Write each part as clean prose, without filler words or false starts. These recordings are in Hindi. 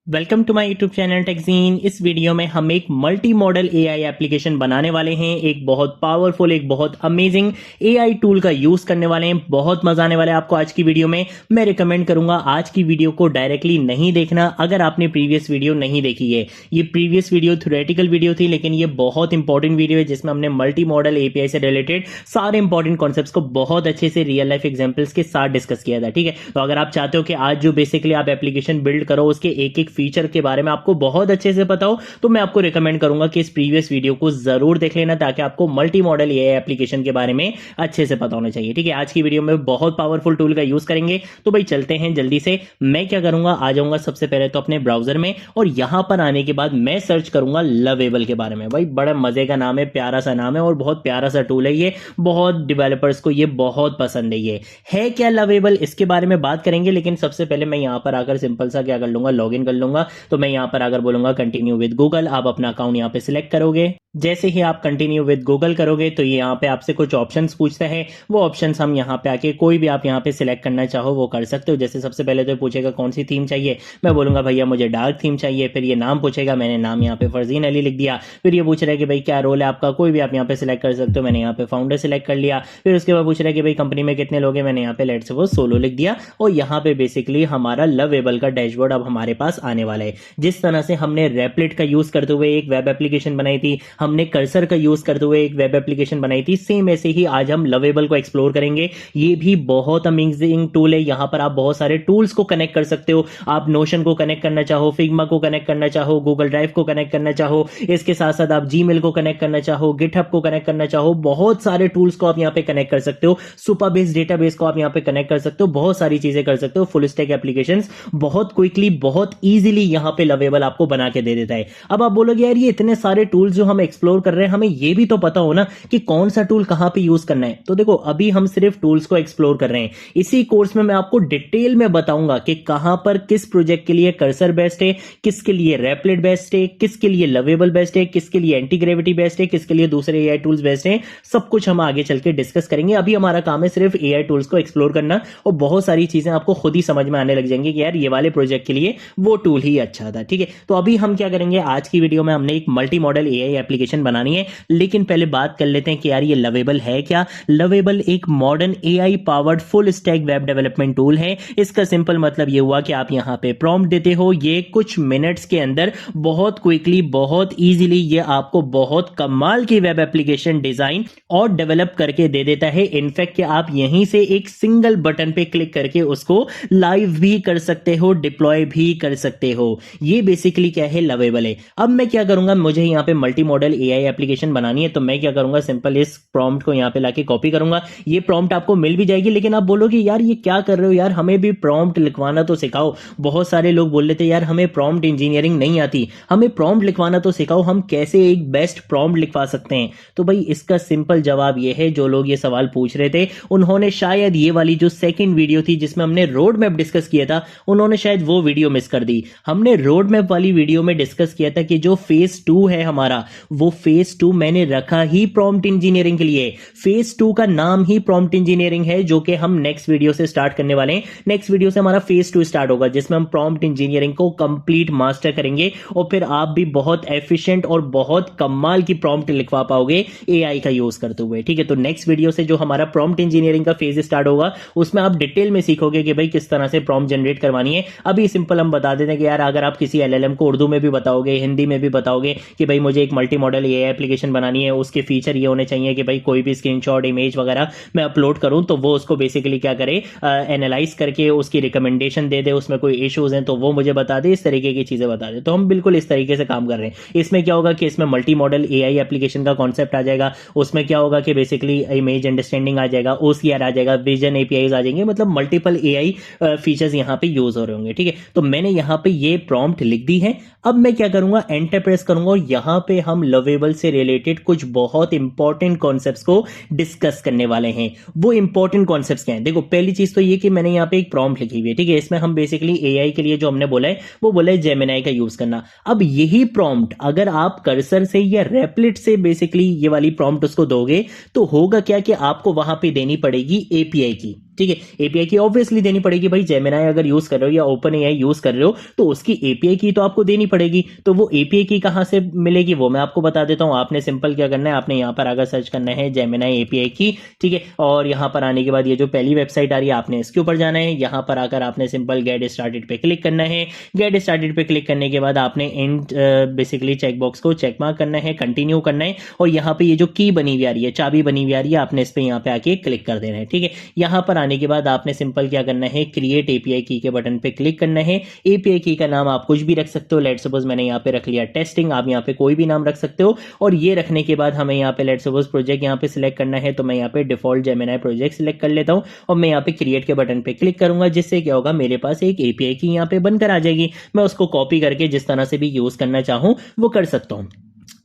Welcome to my YouTube channel TechGene. इस वीडियो में हम एक मल्टी मॉडल एआई एप्लीकेशन बनाने वाले हैं। एक बहुत पावरफुल, एक बहुत अमेजिंग एआई टूल का यूज करने वाले हैं। बहुत मजा आने वाला है आपको आज की वीडियो में। मैं रिकमेंड करूंगा आज की वीडियो को डायरेक्टली नहीं देखना अगर आपने प्रीवियस वीडियो नहीं देखी है। ये प्रीवियस वीडियो थ्योरेटिकल वीडियो थी, लेकिन ये बहुत इंपॉर्टेंट वीडियो है जिसमें हमने मल्टी मॉडल एपीआई से रिलेटेड सारे इंपॉर्टेंट कॉन्सेप्ट्स को बहुत अच्छे से रियल लाइफ एग्जांपल्स के साथ डिस्कस किया था। ठीक है, तो अगर आप चाहते हो कि आज जो बेसिकली आप एप्लीकेशन बिल्ड करो उसके एक एक फीचर के बारे में आपको बहुत अच्छे से पता हो, तो मैं आपको रिकमेंड करूंगा कि इस प्रीवियस वीडियो को जरूर देख लेना ताकि आपको मल्टी मॉडल एआई एप्लीकेशन के बारे में अच्छे से पता होना चाहिए। ठीक है, आज की वीडियो में बहुत पावरफुल टूल का यूज करेंगे। तो भाई चलते हैं जल्दी से। मैं क्या करूंगा, आ जाऊंगा सबसे पहले तो अपने ब्राउजर में, और यहां पर आने के बाद मैं सर्च करूंगा लवेबल के बारे में। भाई बड़ा मजे का नाम है, प्यारा सा नाम है और बहुत प्यारा सा टूल है ये। बहुत डिवेलपर्स को ये बहुत पसंद है। ये है क्या लवेबल, इसके बारे में बात करेंगे, लेकिन सबसे पहले मैं यहां पर आकर सिंपल सा क्या कर लूंगा, लॉगिन कर लूंगा। तो मैं यहां पर अगर बोलूंगा कंटिन्यू विद गूगल, आप अपना अकाउंट यहां पे सिलेक्ट करोगे। जैसे ही आप कंटिन्यू विद गूगल करोगे तो ये यहाँ पे आपसे कुछ ऑप्शंस पूछता है। वो ऑप्शंस हम यहाँ पे आके कोई भी आप यहाँ पे सिलेक्ट करना चाहो वो कर सकते हो। जैसे सबसे पहले तो पूछेगा कौन सी थीम चाहिए, मैं बोलूंगा भैया मुझे डार्क थीम चाहिए। फिर ये नाम पूछेगा, मैंने नाम यहाँ पे फरजीन अली लिख दिया। फिर ये पूछ रहा है कि भाई क्या रोल है आपका, कोई भी आप यहाँ पे सिलेक्ट कर सकते हो। मैंने यहाँ पे फाउंडर सिलेक्ट कर लिया। फिर उसके बाद पूछ रहा है कि भाई कंपनी में कितने लोग हैं, मैंने यहाँ पे लेट्स सपोज सोलो लिख दिया। और यहाँ पे बेसिकली हमारा लवेबल का डैशबोर्ड अब हमारे पास आने वाला है। जिस तरह से हमने रेपलेट का यूज करते हुए एक वेब एप्लीकेशन बनाई थी, हमने कर्सर का यूज करते हुए एक वेब एप्लीकेशन बनाई थी, सेम ऐसे ही आज हम लवेबल को एक्सप्लोर करेंगे। ये भी बहुत अमेजिंग टूल है। यहां पर आप बहुत सारे टूल्स को कनेक्ट कर सकते हो। आप नोशन को कनेक्ट करना चाहो, फिग्मा को कनेक्ट करना चाहो, गूगल ड्राइव को कनेक्ट करना चाहो, इसके साथ साथ आप जीमेल को कनेक्ट करना चाहो, गिटहब को कनेक्ट करना चाहो, बहुत सारे टूल्स को आप यहां पे कनेक्ट कर सकते हो। सुपरबेस डेटाबेस को आप यहां पे कनेक्ट कर सकते हो। बहुत सारी चीजें कर सकते हो। फुल स्टैक एप्लीकेशंस बहुत क्विकली, बहुत इजीली यहां पे लवेबल आपको बना के दे देता है। अब आप बोलोगे यार ये इतने सारे टूल्स जो हम एक्सप्लोर कर रहे हैं, हमें ये भी तो पता हो ना कि कौन सा टूल कहां पे यूज करना है। तो देखो अभी हम सिर्फ टूल्स को एक्सप्लोर कर रहे हैं। इसी कोर्स में मैं आपको डिटेल में बताऊंगा कि कहां पर किस प्रोजेक्ट के लिए कर्सर बेस्ट है, किसके लिए रेपलेट बेस्ट है, किसके लिए लवेबल बेस्ट है, किसके लिए एंटी ग्रेविटी बेस्ट है, किसके लिए दूसरे एआई टूल्स बेस्ट है। सब कुछ हम आगे चल के डिस्कस करेंगे। अभी हमारा काम है सिर्फ एआई टूल्स को एक्सप्लोर करना, और बहुत सारी चीजें आपको खुद ही समझ में आने लग जाएंगी कि यार ये वाले प्रोजेक्ट के लिए वो टूल ही अच्छा था। ठीक है, तो अभी हम क्या करेंगे, आज की वीडियो में हमने एक मल्टी मॉडल एआई एप्लीकेशन बनानी है। लेकिन पहले बात कर लेते हैं कि यार ये लवेबल है क्या। लवेबल एक modern AI powered full stack web development tool है। इसका सिंपल मतलब ये हुआ कि आप यहां पे प्रॉम्प्ट देते हो, ये कुछ मिनट्स के अंदर बहुत क्विकली, बहुत इजीली ये आपको बहुत कमाल की वेब एप्लीकेशन डिजाइन और डेवलप करके दे देता है। इनफैक्ट आप यहीं से एक सिंगल बटन पे क्लिक करके उसको लाइव भी कर सकते हो, डिप्लॉय भी कर सकते हो। ये बेसिकली क्या है, लवेबल है। अब मैं क्या करूंगा, मुझे यहां पे मल्टी मॉडल एआई एप्लीकेशन बनानी है, तो मैं क्या करूंगा, सिंपल इस प्रॉम्प्ट को यहां पे लाके कॉपी करूंगा। ये प्रॉम्प्ट आपको मिल भी जाएगी। लेकिन आप बोलोगे यार ये क्या कर रहे हो यार, हमें भी प्रॉम्प्ट लिखवाना तो सिखाओ। बहुत सारे लोग बोल लेते यार हमें प्रॉम्प्ट इंजीनियरिंग नहीं आती, हमें प्रॉम्प्ट लिखवाना तो सिखाओ, हम कैसे एक बेस्ट प्रॉम्प्ट लिखवा सकते हैं। तो भाई इसका सिंपल जवाब ये है, जो लोग ये सवाल पूछ रहे थे उन्होंने शायद ये वाली जो सेकंड वीडियो थी जिसमें हमने रोड मैप डिस्कस किया था, उन्होंने शायद वो वीडियो मिस कर दी। हमने रोड मैप वाली वीडियो में डिस्कस किया था कि जो फेज 2 है हमारा, वो फेज 2 मैंने रखा ही प्रॉम्प्ट इंजीनियरिंग के लिए। फेज 2 का नाम ही प्रॉम्प्ट इंजीनियरिंग है, जो कि हम नेक्स्ट वीडियो से स्टार्ट करने वाले हैं। नेक्स्ट वीडियो से हमारा फेज 2 स्टार्ट होगा जिसमें हम प्रॉम्प्ट इंजीनियरिंग को कंप्लीट मास्टर करेंगे, और फिर आप भी बहुत एफिशिएंट और बहुत कमाल की प्रॉम्प्ट लिखवा पाओगे एआई का यूज करते हुए। ठीक है, तो नेक्स्ट वीडियो से जो हमारा प्रॉम्प्ट इंजीनियरिंग का फेज स्टार्ट होगा उसमें आप डिटेल में सीखोगे कि भाई किस तरह से प्रॉम्प्ट जनरेट करवानी है। अभी सिंपल हम बता देते हैं कि यार अगर आप किसी एलएलएम को उर्दू में भी बताओगे, हिंदी में भी बताओगे कि भाई मुझे एक मल्टी मॉडल एआई एप्लीकेशन बनानी है, उसके फीचर ये होने चाहिए कि भाई कोई भी स्क्रीनशॉट, इमेज वगैरह मैं अपलोड करूं तो वो उसको बेसिकली क्या करे, एनालाइज करके उसकी रिकमेंडेशन दे दे, उसमें कोई इश्यूज हैं तो वो मुझे बता दे, इस तरीके की चीजें बता दे। तो हम बिल्कुल इस तरीके से काम कर रहे हैं। इसमें क्या होगा कि इसमें मल्टी मॉडल एआई एप्लीकेशन का कॉन्सेप्ट आ जाएगा। उसमें क्या होगा कि बेसिकली इमेज अंडरस्टैंडिंग आ जाएगा, ओसीआर आ जाएगा, विजन एपीआईज आ जाएंगे, मतलब मल्टीपल एआई फीचर्स यहां पे यूज हो रहे होंगे। ठीक है, तो मैंने यहां पे ये प्रॉम्प्ट लिख दी है। अब मैं क्या करूंगा, एंटर प्रेस करूंगा, और यहां पे हम लवेबल से रिलेटेड कुछ बहुत इंपॉर्टेंट कॉन्सेप्ट्स को डिस्कस करने वाले हैं। वो इंपॉर्टेंट कॉन्सेप्ट्स क्या हैं, देखो पहली चीज तो ये कि मैंने यहां पे एक प्रॉम्प्ट लिखी हुई है। ठीक है, इसमें हम बेसिकली एआई के लिए जो हमने बोला है वो बोला है जेमिनाई का यूज करना। अब यही प्रॉम्प्ट अगर आप कर्सर से या रेपलेट से बेसिकली ये वाली प्रॉम्प्ट उसको दोगे तो होगा क्या कि आपको वहां पे देनी पड़ेगी एपीआई की। ठीक है, एपीआई की ऑब्वियसली देनी पड़ेगी भाई, जेमिनाई अगर यूज कर रहे हो या ओपन एआई यूज कर रहे हो तो उसकी एपीआई की तो आपको देनी पड़ेगी। तो वो एपीआई की कहां से मिलेगी वो मैं आपको बता देता हूं। आपने सिंपल क्या करना है, आपने यहां पर आकर सर्च करना है जेमिनाई एपीआई की, ठीक है। और यहां पर आने के बाद ये जो पहली वेबसाइट आ रही है आपने इसके ऊपर जाना है। यहां पर आकर आपने सिंपल गेट स्टार्टेड पे क्लिक करना है। गेट स्टार्टेड पे क्लिक करने के बाद आपने एंड बेसिकली चेकबॉक्स को चेक मार्क करना है, कंटिन्यू करना है। और यहाँ पे ये जो की बनी हुई आ रही है, चाबी बनी हुई आ रही है, आपने इस पे यहाँ पे आके क्लिक कर देना है, ठीक है। यहां पर आने के बाद आपने सिंपल क्या करना है, क्रिएट एपीआई की के बटन पे क्लिक करना है। एपीआई की का नाम आप कुछ भी रख सकते हो, लेट सपोज मैंने यहाँ पे रख लिया टेस्टिंग, आप यहाँ पे कोई भी नाम रख सकते हो। और ये रखने के बाद हमें यहाँ पे लेट सपोज प्रोजेक्ट यहाँ पे सिलेक्ट करना है, तो मैं यहाँ पे डिफॉल्ट जेमिनाई प्रोजेक्ट सिलेक्ट कर लेता हूँ और मैं यहाँ पे क्रिएट के बटन पे क्लिक करूंगा, जिससे क्या होगा मेरे पास एक एपीआई की यहाँ पे बनकर आ जाएगी। मैं उसको कॉपी करके जिस तरह से भी यूज करना चाहूं वो कर सकता हूं,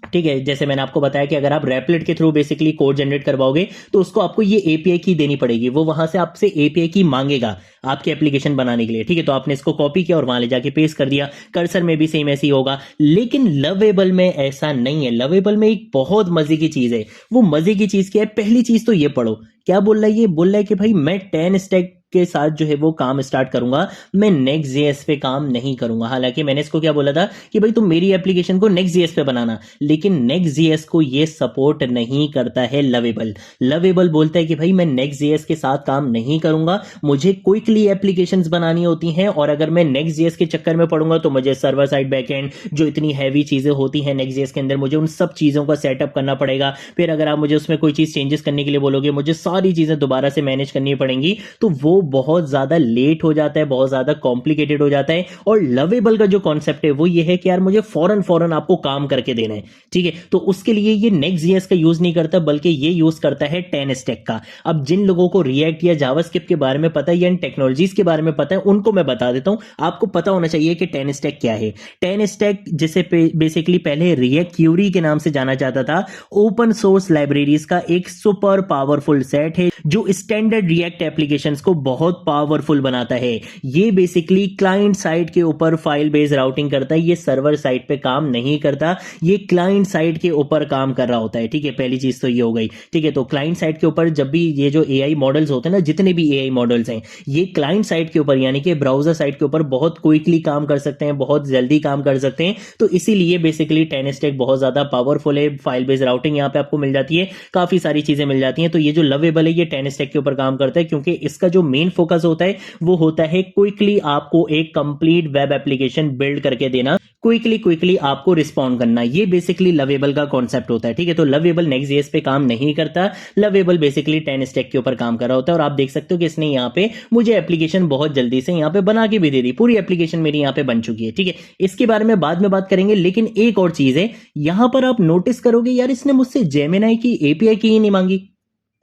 ठीक है। जैसे मैंने आपको बताया कि अगर आप रैपलेट के थ्रू बेसिकली कोड जनरेट करवाओगे तो उसको आपको ये एपीआई की देनी पड़ेगी, वो वहां से आपसे एपीआई की मांगेगा आपकी एप्लीकेशन बनाने के लिए, ठीक है। तो आपने इसको कॉपी किया और वहां ले जाके पेस्ट कर दिया। कर्सर में भी सेम ऐसे ही होगा, लेकिन लवेबल में ऐसा नहीं है। लवेबल में एक बहुत मजे की चीज है। वो मजे की चीज क्या है, पहली चीज तो ये पढ़ो, क्या बोल रहा है, ये बोल रहा है कि भाई मैं 10 स्टैक के साथ जो है वो काम स्टार्ट करूंगा, मैं नेक्स्ट जेएस पे काम नहीं करूंगा। हालांकि मैंने इसको क्या बोला था कि भाई तुम मेरी एप्लीकेशन को नेक्स्ट जेएस पे बनाना, लेकिन नेक्स्ट जेएस को ये सपोर्ट नहीं करता है लवेबल। लवेबल बोलता है कि भाई मैं नेक्स्ट जेएस के साथ काम नहीं करूंगा, मुझे क्विकली एप्लीकेशंस बनानी होती हैं। और अगर मैं नेक्स्ट जेएस के चक्कर में पड़ूंगा तो मुझे सर्वर साइड बैकएंड जो इतनी हैवी चीजें होती हैं नेक्स्ट जेएस के अंदर, मुझे उन सब चीजों का सेटअप करना पड़ेगा। फिर अगर आप मुझे उसमें कोई चीज चेंजेस करने के लिए बोलोगे, मुझे सारी चीजें दोबारा से मैनेज करनी पड़ेंगी, तो वो बहुत ज्यादा लेट हो जाता है, बहुत ज्यादा कॉम्प्लिकेटेड हो जाता है। और लवेबल का जो कॉन्सेप्ट है वो ये है कि यार मुझे फौरन फौरन आपको काम करके देना है, ठीक है। तो उसके लिए ये नेक्स्ट जेएस का यूज नहीं करता, बल्कि ये यूज करता है 10 स्टैक का। अब जिन लोगों को रिएक्ट या जावास्क्रिप्ट के बारे में पता है या इन टेक्नोलॉजीज के बारे में पता है, उनको मैं बता देता हूं। आपको पता होना चाहिए कि 10 स्टैक क्या है। 10 स्टैक जिसे बेसिकली पहले रिएक्ट क्यूरी के नाम से जाना जाता था, ओपन सोर्स लाइब्रेरीज का एक सुपर पावरफुल सेट है जो स्टैंडर्ड रिएक्ट एप्लीकेशंस को बहुत पावरफुल बनाता है। ये बेसिकली क्लाइंट साइड के ऊपर फाइल बेस्ड राउटिंग करता है, ये सर्वर साइड पे काम नहीं करता, ये क्लाइंट साइड के ऊपर काम कर रहा होता है, ठीक है। पहली चीज तो ये हो गई, ठीक है। तो क्लाइंट साइड के ऊपर जब भी ये जो एआई मॉडल्स होते हैं ना, जितने भी एआई मॉडल्स हैं, ये क्लाइंट साइड के ऊपर यानी कि ब्राउजर साइड के ऊपर बहुत क्विकली काम कर सकते हैं, बहुत जल्दी काम कर सकते हैं। तो इसीलिए बेसिकली 10 स्टैक बहुत ज्यादा पावरफुल है। फाइल बेस्ड राउटिंग यहाँ पे आपको मिल जाती है, काफी सारी चीजें मिल जाती हैं। तो ये जो लवेबल है ये 10 स्टैक के ऊपर काम करता है, क्योंकि इसका जो मेन फोकस होता है वो होता है क्विकली आपको एक कंप्लीट वेब एप्लीकेशन बिल्ड करके देना, क्विकली आपको रिस्पॉन्ड करना। ये बेसिकली लवेबल का कॉन्सेप्ट होता है, ठीक है। तो लवेबल नेक्स्ट जेएस पे काम नहीं करता, लवेबल बेसिकली 10 स्टैक के ऊपर काम कर रहा होता है। और आप देख सकते हो कि इसने यहाँ पे मुझे एप्लीकेशन बहुत जल्दी से यहाँ पे बना के भी दे दी, पूरी एप्लीकेशन मेरी यहाँ पे बन चुकी है, ठीक है। इसके बारे में बाद में बात करेंगे, लेकिन एक और चीज है, यहां पर आप नोटिस करोगे यार इसने मुझसे जेमिनाई की एपीआई की ही नहीं मांगी।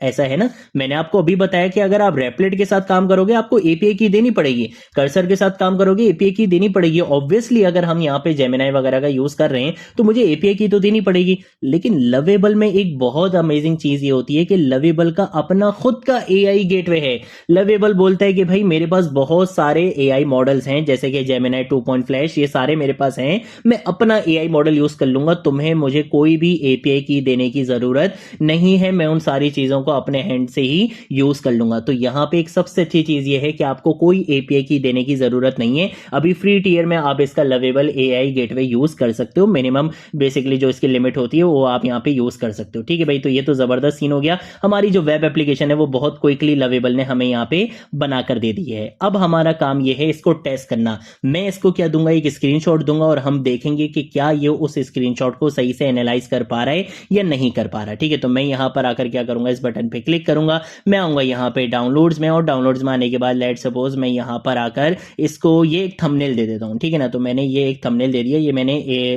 ऐसा है ना, मैंने आपको अभी बताया कि अगर आप रेपलेट के साथ काम करोगे आपको एपीआई की देनी पड़ेगी, कर्सर के साथ काम करोगे एपीआई की देनी पड़ेगी। ऑब्वियसली अगर हम यहाँ पे जेमिनाई वगैरह का यूज कर रहे हैं तो मुझे एपीआई की तो देनी पड़ेगी। लेकिन लवेबल में एक बहुत अमेजिंग चीज ये होती है कि लवेबल का अपना खुद का एआई गेटवे है। लवेबल बोलता है कि भाई मेरे पास बहुत सारे एआई मॉडल्स हैं, जैसे कि जेमिनाई 2.flash, ये सारे मेरे पास हैं, मैं अपना एआई मॉडल यूज कर लूंगा, तुम्हें मुझे कोई भी एपीआई की देने की जरूरत नहीं है, मैं उन सारी चीजों को अपने हैंड से ही यूज कर लूंगा। तो यहां पे एक सबसे अच्छी चीज ये है कि आपको कोई एपीआई की देने की जरूरत नहीं है। अभी फ्री टियर में आप इसका लवेबल एआई गेटवे यूज कर सकते हो, मिनिमम बेसिकली जो इसकी लिमिट होती है वो आप यहां पे यूज कर सकते हो, ठीक है भाई। तो ये तो जबरदस्त सीन हो गया, हमारी जो वेब एप्लीकेशन है वो बहुत क्विकली लवेबल ने हमें यहां पे बनाकर दे दी है। अब हमारा काम ये है इसको टेस्ट करना। मैं इसको क्या दूंगा, एक स्क्रीनशॉट दूंगा और हम देखेंगे कि क्या ये उस स्क्रीनशॉट को सही से एनालाइज कर पा रहा है या नहीं कर पा रहा, ठीक है। तो मैं यहां पर आकर क्या करूंगा, इस बटन पे क्लिक करूंगा, मैं आऊंगा यहाँ पे डाउनलोड्स में, और डाउनलोड्स में आने के बाद लेट सपोज मैं यहाँ पर आकर इसको ये एक थंबनेल दे देता हूँ, ठीक है ना। तो मैंने ये एक थंबनेल दे दिया, ये मैंने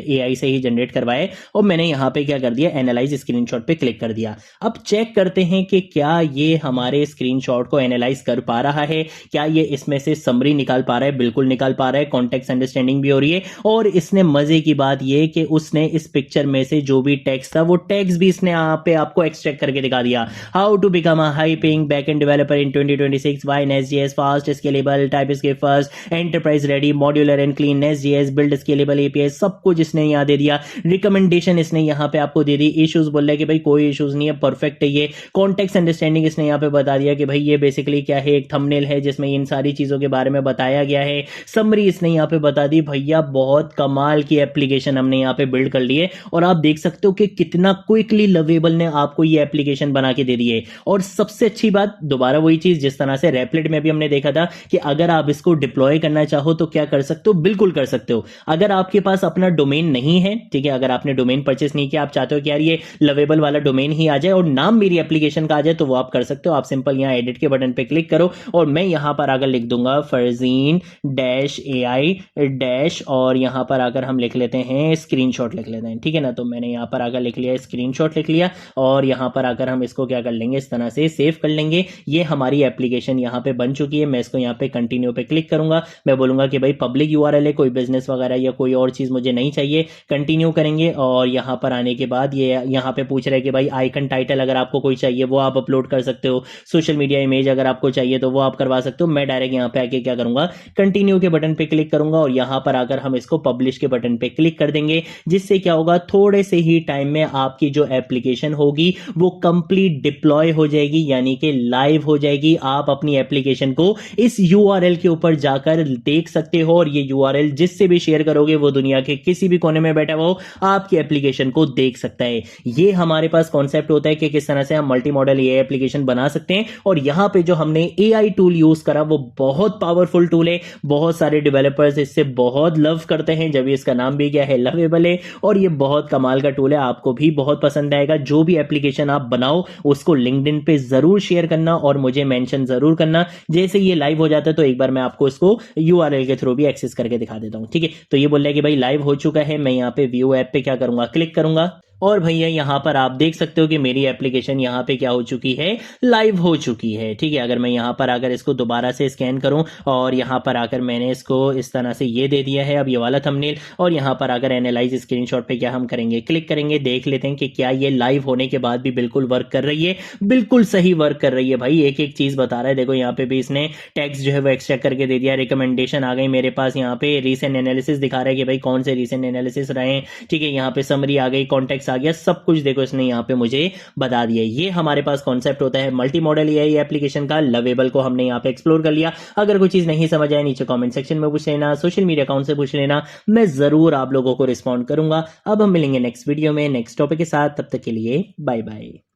एआई से ही जनरेट करवाया और मैंने यहाँ पे क्या कर दिया, एनालाइज स्क्रीनशॉट पे क्लिक कर दिया। अब चेक करते हैं कि क्या ये हमारे स्क्रीनशॉट को एनालाइज कर पा रहा है, क्या ये इसमें से समरी निकाल पा रहा है, बिल्कुल निकाल पा रहा है, कॉन्टेक्स्ट अंडरस्टैंडिंग भी हो रही है। और इसने मजे की बात ये कि उसने इस पिक्चर में से जो भी टेक्स्ट था वो टेक्स्ट भी इसने यहाँ पे आपको एक्सट्रैक्ट करके दिखा दिया। How to become a high paying backend developer in 2026, why Nest.js fast scalable TypeScript first enterprise ready modular and clean Nest.js build scalable API, सब कुछ इसने यहाँ दे दिया। रिकमेंडेशन इसने यहाँ पे आपको दे दी। इश्यूज बोल रहा है कि भाई कोई इश्यूज नहीं है, परफेक्ट है ये। कॉन्टेक्स्ट अंडरस्टैंडिंग इसने यहाँ पे बता दिया कि भाई ये बेसिकली क्या है, एक थंबनेल है जिसमें इन सारी चीजों के बारे में बताया गया है। समरी इसने यहाँ पे बता दी। भैया बहुत कमाल की एप्लीकेशन हमने यहाँ पे बिल्ड कर ली है और आप देख सकते हो कि कितना क्विकली लवेबल ने आपको ये एप्लीकेशन बना के दे दी है। और सबसे अच्छी बात, दोबारा वही चीज जिस तरह से रेपलेट में भी हमने देखा था कि अगर आप इसको डिप्लॉय करना चाहो तो क्या कर सकते हो, बिल्कुल कर सकते हो। अगर आपके पास अपना डोमेन नहीं है, ठीक है, अगर आपने डोमेन परचेस नहीं किया, आप चाहते हो कि यार ये लवेबल वाला डोमेन ही आ जाए और नाम मेरी एप्लीकेशन का आ जाए, तो वो आप कर सकते हो। आप सिंपल यहां एडिट के बटन पे क्लिक करो और मैं यहां पर आकर लिख दूंगा फरजीन डैश AI डैश, और यहां पर आकर हम लिख लेते हैं स्क्रीनशॉट लिख लेते हैं, ठीक है ना। तो मैंने यहां पर आकर लिख लिया स्क्रीनशॉट लिख लिया और यहां पर आकर हम इसको क्या कर लेंगे, इस तरह से सेव कर लेंगे। ये हमारी एप्लीकेशन यहां पे बन चुकी है। मैं इसको यहां पे कंटिन्यू पे क्लिक करूंगा। मैं बोलूंगा कि भाई पब्लिक URL है, कोई बिजनेस वगैरह या कोई और चीज मुझे नहीं चाहिए। कंटिन्यू करेंगे और यहां पर आने के बाद ये यहां पे पूछ रहा है कि भाई आइकन टाइटल अगर आपको कोई चाहिए वो आप अपलोड कर सकते हो। सोशल मीडिया इमेज अगर आपको चाहिए तो वो आप करवा सकते हो। मैं डायरेक्ट यहां पे आके क्या करूंगा, कंटिन्यू के बटन पे क्लिक करूंगा और यहां पर आकर हम इसको पब्लिश के बटन पे क्लिक कर देंगे, जिससे क्या होगा, थोड़े से ही टाइम में आपकी जो एप्लीकेशन होगी वो कंप्लीट डिप्लॉय हो जाएगी, यानी कि लाइव हो जाएगी। आप अपनी एप्लीकेशन को इस URL के ऊपर जाकर देख सकते हो और ये URL जिससे भी शेयर करोगे वो दुनिया के किसी भी कोने में बैठा हो आपकी एप्लीकेशन को देख सकता है। ये हमारे पास कॉन्सेप्ट होता है कि किस तरह से हम मल्टी मॉडल AI एप्लीकेशन बना सकते हैं। और यहां पे जो हमने AI टूल यूज करा वो बहुत पावरफुल टूल है। बहुत सारे डेवलपर्स इससे बहुत लव करते हैं, जब इसका नाम भी क्या है, लवेबल है। और ये बहुत कमाल का टूल है, आपको भी बहुत पसंद आएगा। जो भी एप्लीकेशन आप बनाओ उसको लिंक्डइन पे जरूर शेयर करना और मुझे मेंशन जरूर करना। जैसे ये लाइव हो जाता है तो एक बार मैं आपको इसको URL के थ्रू भी एक्सेस करके दिखा देता हूं, ठीक है। तो ये बोल रहा है कि भाई लाइव हो चुका है। मैं यहाँ पे व्यू ऐप पे क्या करूंगा, क्लिक करूंगा और भैया यहां पर आप देख सकते हो कि मेरी एप्लीकेशन यहां पे क्या हो चुकी है, लाइव हो चुकी है, ठीक है। अगर मैं यहां पर आकर इसको दोबारा से स्कैन करूं और यहां पर आकर मैंने इसको इस तरह से ये दे दिया है, अब ये वाला थंबनेल, और यहां पर आकर एनालाइज स्क्रीनशॉट पे क्या हम करेंगे, क्लिक करेंगे। देख लेते हैं कि क्या ये लाइव होने के बाद भी बिल्कुल वर्क कर रही है। बिल्कुल सही वर्क कर रही है भाई, एक एक चीज बता रहा है। देखो यहाँ पे भी इसने टेक्स्ट जो है वो एक्सट्रैक्ट करके दे दिया। रिकमेंडेशन आ गई मेरे पास, यहाँ पे रीसेंट एनालिसिस दिखा रहा है कि भाई कौन से रीसेंट एनालिसिस रहे, ठीक है। यहाँ पे समरी आ गई, कॉन्टेक्स्ट आ गया, सब कुछ देखो इसने यहाँ पे मुझे बता दिया। ये हमारे पास कॉन्सेप्ट होता है मल्टी मॉडल AI एप्लीकेशन का। लवेबल को हमने यहाँ पे एक्सप्लोर कर लिया। अगर कोई चीज नहीं समझ आए नीचे कमेंट सेक्शन में पूछ लेना, सोशल मीडिया अकाउंट से पूछ लेना, मैं जरूर आप लोगों को रिस्पॉन्ड करूंगा। अब हम मिलेंगे नेक्स्ट वीडियो में नेक्स्ट टॉपिक के साथ, तब तक के लिए बाय बाय।